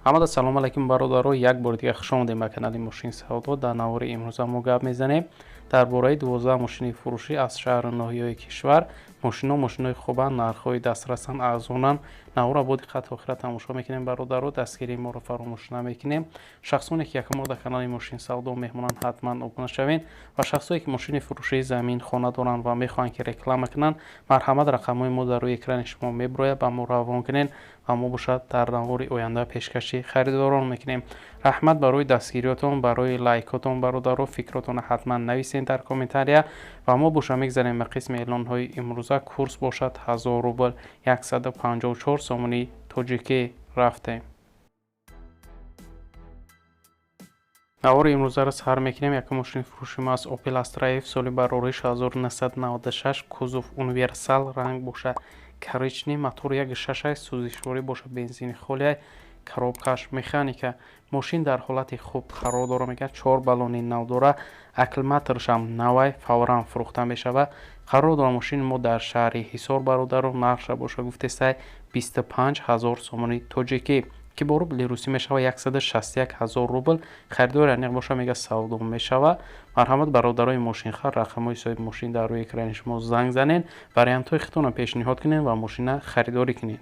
ҳамада салом алайкум бародаро, як бор дига хуш омадем ба канали Мошин Савдо. Дар навори имрӯза мо гап мезанем дар бораи 12 мошини фурӯшӣ аз шаҳру ноҳияҳои кишвар. Мошинои хубанд, нархҳои дастрасанд, арзонанд. Навора бо диққат охира тамошо мекунем бародаро, дастгирии моро фаромӯш намекунем. Шахсоне ки якум бор дар канали Мошин Савдо меҳмонанд, ҳатман обуна шавед ва шахсое ки мошини фурӯшии замин, хона доранд ва мехоҳанд ки реклама кунанд, марҳамат рақамҳои мо дар рӯи экрани шумо меброяд, ба мо равон кунед ва мо бошад дар навори оянда пешкаши харидорон мекунем. раҳмат барои дастгириётон, барои лайкотон бародаро. Фикротонро ҳатман нависед дар комментария ва мо боша мегзарем ба қисми эълонҳои имрӯза. Курс бошад 1000 рубл, 154 сомони тоҷикӣ рафтем. навори имрӯзаро сар мекунем. Якум мошини фурӯши мо аз Opel Astra F, соли барориш 1996, кузов универсал, ранг боша коричневый, мотор 1.6, сӯзишворӣ боша бензини холия, коробкаш механика. мошин дар ҳолати хуб қарор дора мекунад. 4 баллони нав дора, акклиматорш ҳам навай, фавран фурӯхта мешава. қарор дора мошини мо дар шаҳри Ҳисор бародаро. нархша боша гуфтесай 25 000 сомони тоҷикӣ ки бо рубли русӣ мешава 161 000 рубл. харидори аниқ боша мега савдо мешава. марҳамат бародарои мошинхар, рақамҳои соҳиби мошин дар рӯи экрани шумо занг занед, вариантҳои худтонро пешниҳод кунед ва мошина харидорӣ кунед.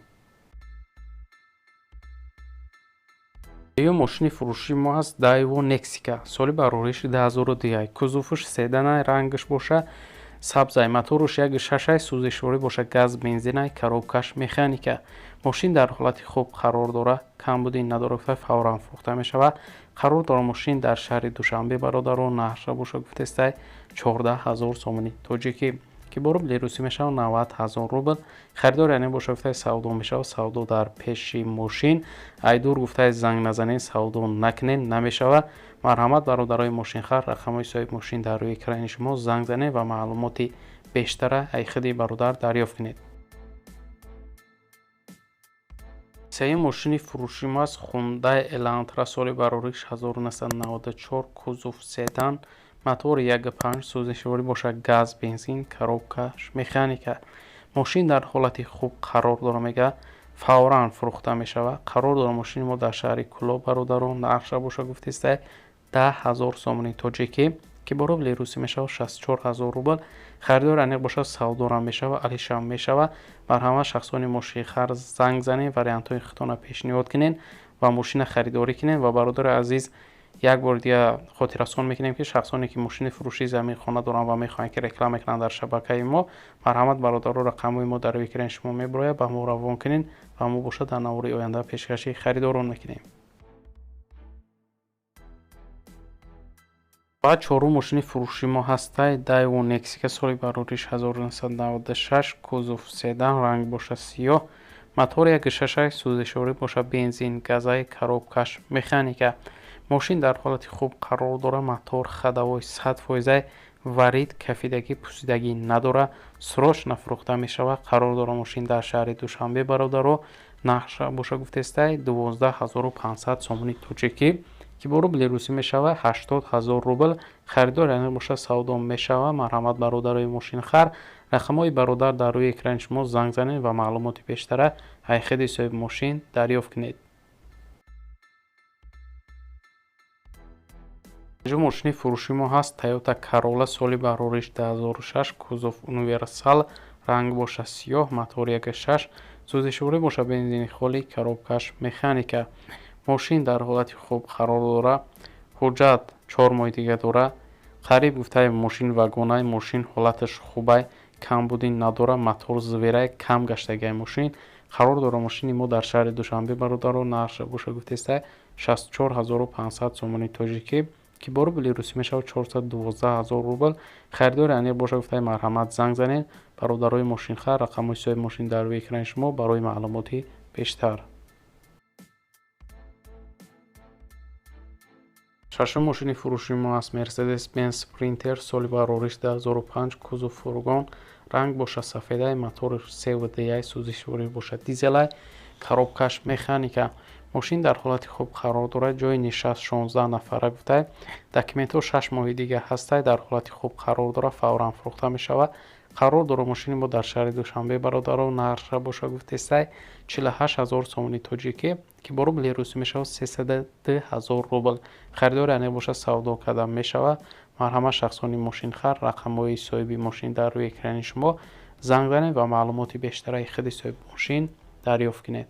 мошини фурӯши мо аст Daewoo Nexika, соли барориши 2002, кузовш седанай, рангш боша сабзай, моторш 1.6, сӯзишворӣ боша газ бензинай, коробкаш механика. мошин дар ҳолати хуб қарор дора, камбуди надора, фавран фурӯхта мешава. қарор дора мошин дар шаҳри Душанбе бародаро. нархша боша гуфтестай 14 000 сомони тоҷикӣ ки бо рубли русӣ мешава 90 000 рубл. харидори ане боша гуфтай савдо мешава. савдо дар пеши мошин. айдур гуфтай занг назанед, савдо накунед, намешава. марҳамат бародарои мошинхар, рақамҳои соҳиби мошин дар рӯи экрани шумо занг занед ва маълумоти бештара аз худи бародар дарёфт кунед. сеюм мошини фурӯши мо аст Hyundai Elantra, соли барориш 1994, кузов седан, мотор 1.5, сӯзишворӣ боша газ бензин, коробкаш механика. мошин дар ҳолати хуб қарор дора мега фавран фурӯхта мешава. қарор дора мошини мо дар шаҳри Кӯлоб бародаро. нархша боша гуфтестай 10 000 сомони тоҷикӣ ки бо рубли русӣ мешава 64 000 рубл. харидори аниқ боша савдора мешава, алишам мешава. марҳамат шахсони мошинхар занг занед, вариантҳои худтонро пешниҳод кунед ва мошина харидорӣ кунед. ва бародари азиз, як бор дига хотиррасон мекунем ки шахсоне ки мошини фурӯшии замин, хона доранд ва мехоҳанд ки реклама кунанд дар шабакаи мо, марҳамат бародаро, рақамҳои мо дар рӯи экрани шумо меброяд, ба мо равон кунед ва мо бошад дар навори оянда пешкаши харидорон мекунем. баъд чорум мошини фурӯши мо ҳастай Daewoo Nexika, соли барориш 1996, кузов седан, ранг боша сиёҳ, мотор 1.6, сӯзишворӣ боша бензин, газай, коробкаш механика. мошин дар ҳолати хуб қарор дора. мотор хадавой 100%, варид, кафидагӣ, пусидагӣ надора. срочно фурӯхта мешава. қарор дора мошин дар шаҳри Душанбе бародаро. нархша боша гуфтестай 12 500 сомони тоҷикӣ ки бо рубли русӣ мешава 80 000 рубл. харидори аниқ боша савдо мешава. марҳамат бародарои мошинхар, рақамҳои бародар дар рӯи экрани шумо занг занед ва маълумоти бештара аз худи соҳиби мошин дарёфт кунед. мошини фурӯши мо ҳаст Toyota Corolla, соли барориш 2006, кузов универсал, ранг боша сиёҳ, мотор 1.6, сӯзишворӣ боша бензини холи, коробкаш механика. мошин дар ҳолати хуб қарор дора. ҳуҷҷат 4 моҳи дига дора. қариб гуфтай мошин вагонай, мошин ҳолаташ хубай, камбуди надора, мотор зверай, кам гаштагиай мошин. қарор дора мошини мо дар шаҳри Душанбе бародаро. нархша боша гуфтестай 64 500 сомони тоҷикӣ ки бо рубли русӣ мешава 412 000 рубл. харидори аниқ боша гуфтай марҳамат занг занед. бародарои мошинхар, рақамҳои соҳиби мошин дар рӯи экрани шумо барои маълумоти бештар. шашум мошини фурӯши мо аст Mercedes-Benz Sprinter, соли барориш 2005, кузов фургон, ранг боша сафедай, мотор CVT, сӯзишворӣ боша дизелай, коробкаш механика. мошин дар ҳолати хуб қарор дорад. ҷои нишаст 16 нафара гуфтай. документҳо 6 моҳи дига ҳастай. дар ҳолати хуб қарор дора. фавран фурӯхта мешава. қарор дорад мошини мо дар шаҳри Душанбе бародаро нарша боша гуфтестай 48000 сомони тоҷикӣ ки бо рубли русӣ мешавад 302000 рубл. харидори аниқ боша савдо карда мешавад. марҳамат шахсони мошинхар рақамҳои соҳиби мошин дар рӯи экрани шумо занг занед ва маълумоти бештараи худи соҳиби мошин дарёфт кунед.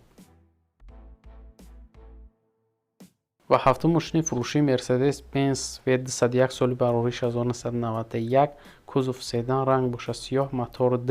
ва ҳафтум мошини фурӯшии Mercedes-Benz V201 соли барориш 1991 кузов седан ранг боша сиёҳ мотор D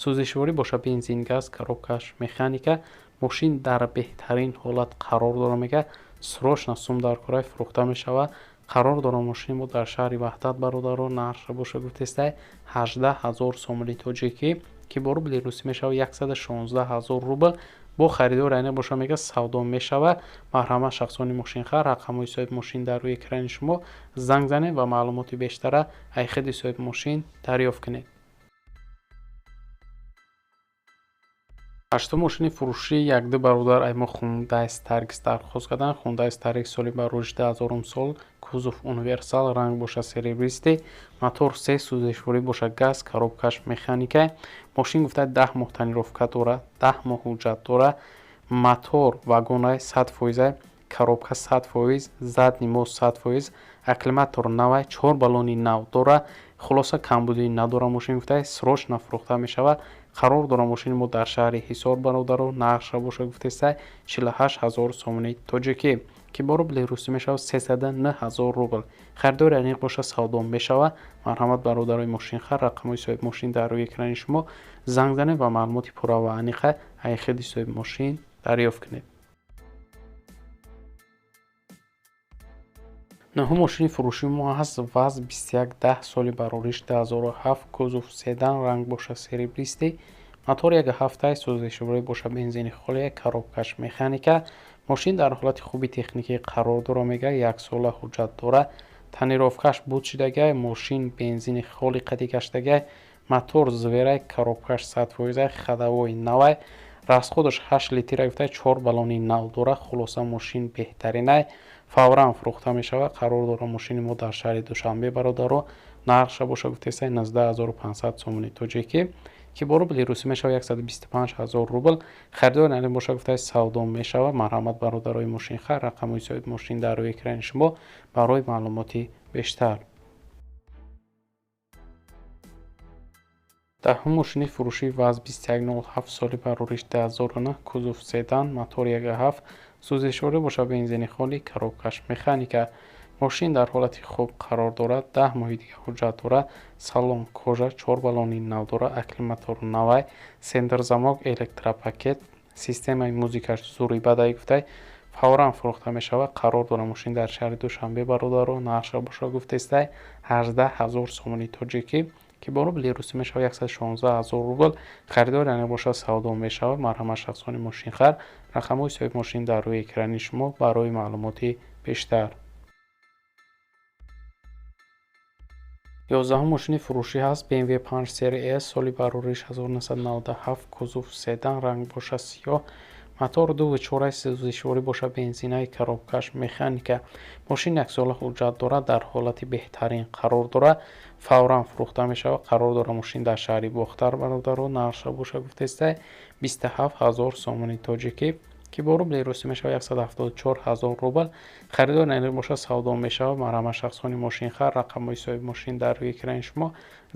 сӯзишворӣ боша бензин газ коробкаш механика мошин дар беҳтарин ҳолат қарор дорад мега срочно сум дар кораи фурӯхта мешавад. қарор дорад мошини мо дар шаҳри Ваҳдат бародаро нарша боша гуфтестай 18000 сомони тоҷикӣ ки бо рубли русӣ мешавад 116000 рубл. бо харидори аниқ боша мега савдо мешавад. марҳамат шахсони мошинхар рақамҳои соҳиби мошин дар рӯи экрани шумо занг занед ва маълумоти бештара аз худи соҳиби мошин дарёфт кунед. ҳаштум мошини фурӯшии якду бародар аймо Hyundai Starex дархост карданд. Hyundai Starex соли барориш 2000 сол кузов универсал ранг боша серебристӣ мотор 3 сӯзишворӣ боша газ коробкаш механика мошин гуфта 10 моҳ тонировка дорад 10 моҳ ҳуҷҷат дорад мотор вагонай 100%, коробка 100%, задни мост 100%, акклиматор навай 4 баллони нав дорад. хулоса камбудӣ надорад. мошин гуфта срочно фурӯхта мешавад. қарор дорад мошини мо дар шаҳри ҳисор бародаро нарша боша гуфтестай 48000 сомони тоҷикӣ ки бо рубли русӣ мешавад 309000 рубл. харидори аниқ боша савдо мешавад. марҳамат бародарои мошинхар рақамҳои соҳиби мошин дар рӯи экрани шумо занг занед ва маълумоти пурра ва аниқа аз худи соҳиби мошин дарёфт кунед. нӯҳум мошини фурӯшии мо ҳаст ВАЗ 2110 соли барориш 2007 кузов седан ранг боша серебристӣ мотор 1.7 сӯзишворӣ боша бензини холия коробкаш механика мошин дар ҳолати хуби техникӣ қарор дорад мега 1 сола ҳуҷҷат дорад. тонировкаш буд шудагай мошин бензини холи қадӣ гаштагай мотор зверай коробкаш 100%, хадавои навай расходаш 8 литра гуфта 4 баллони нав дорад. хулоса мошин беҳтаринай фавран фурӯхта мешавад. қарор дорад мошини мо дар шаҳри Душанбе бародаро нарша боша гуфтестай 19500 сомони тоҷикӣ ки бо рубли русӣ мешавад 125000 рубл. харидори аниқ боша гуфтастай савдо мешавад. марҳамат бародарои мошинхар рақамҳои соҳиби мошин дар рӯи экрани шумо барои маълумоти бештар. даҳум мошини фурӯшии ВАЗ 2107 соли барориш 2009 кузов седан мотор 1.7 сӯзишворӣ боша бензини холи коробкаш механика мошин дар ҳолати хуб қарор дорад 10 моҳи дига ҳуҷҷат дорад. салон кожа 4 баллони нав дорад. акклиматор навай сендерзамок электропакет системаи музикаш зури бадай гуфтай фавран фурӯхта мешавад. қарор дорад мошин дар шаҳри Душанбе бародаро нарша боша гуфтестай 18000 сомони тоҷикӣ ки бо рубли русӣ мешавад 116000 рубл. харидори аниқ боша савдо мешавад. марҳамат шахсони мошинхар рақамҳои соҳиби мошин дар рӯи экрани шумо барои маълумоти бештар. 11 мошини фурӯшӣ ҳаст BMW 5 серия S соли барориш 1997 кузов седан ранг боша сиёҳ мотор 2.4 сӯзишворӣ боша бензинаи коробкаш механика мошин 1 сола ҳуҷҷат дорад дар ҳолати беҳтарин қарор дорад фавран фурӯхта мешавад. қарор дорад мошин дар шаҳри Бохтар бародаро нарша боша гуфтестай 27000 сомони тоҷикӣ ки бо рубли русӣ мешавад 174000 рубл. харидори аниқ боша савдо мешавад. марҳамат шахсони мошинхар рақамҳои соҳиби мошин дар рӯи экрани шумо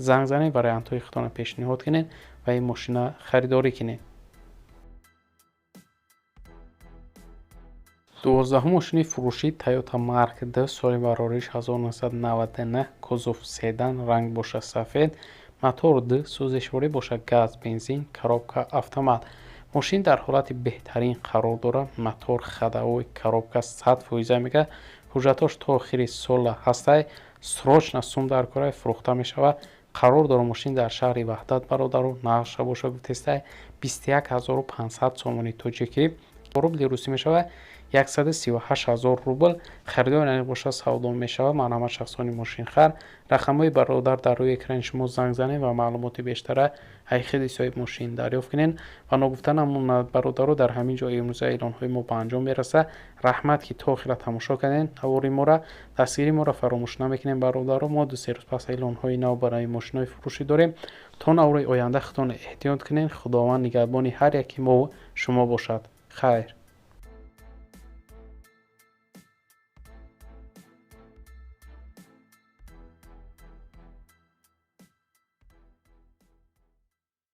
занг занед вариантҳои худтона пешниҳод кунед ва ин мошина харидорӣ кунед. 12 мошини фурӯшии Toyota Mark D соли барориш 1999 кузов седан ранг боша сафед мотор D сӯзишворӣ боша газ бензин коробка автомат мошин дар ҳолати беҳтарин қарор дорад. мотор хадавои коробка 100% мега ҳуҷҷатош то охири сола ҳастай срочно сум дар кораи фурӯхта мешавад. қарор дорад мошин дар шаҳри Ваҳдат бародаро нарша боша гуфтестай 21500 сомони тоҷикӣ бо рубли русӣ мешавад 138000 рубл харидори ин боша савдо мешавад. ман ҳама шахсони мошинхар рақамҳои бародар дар рӯи экрани шумо занг занед ва маълумоти бештара ҳақиқати соҳиби мошин дарёфт кунед ва ногуфта намонад бародаро дар ҳамин ҷо имрӯза эълонҳои мо ба анҷом мерасад. раҳмат ки то охира тамошо кардед ҳавори моро. дастгирии моро фаромӯш намекунед бародаро. мо ду се рӯз пас эълонҳои нав барои мошинҳои фурӯшӣ дорем. то наврои оянда худтон эҳтиёт кунед. худованд нигаҳбони ҳар яки мо шумо бошад. хайр.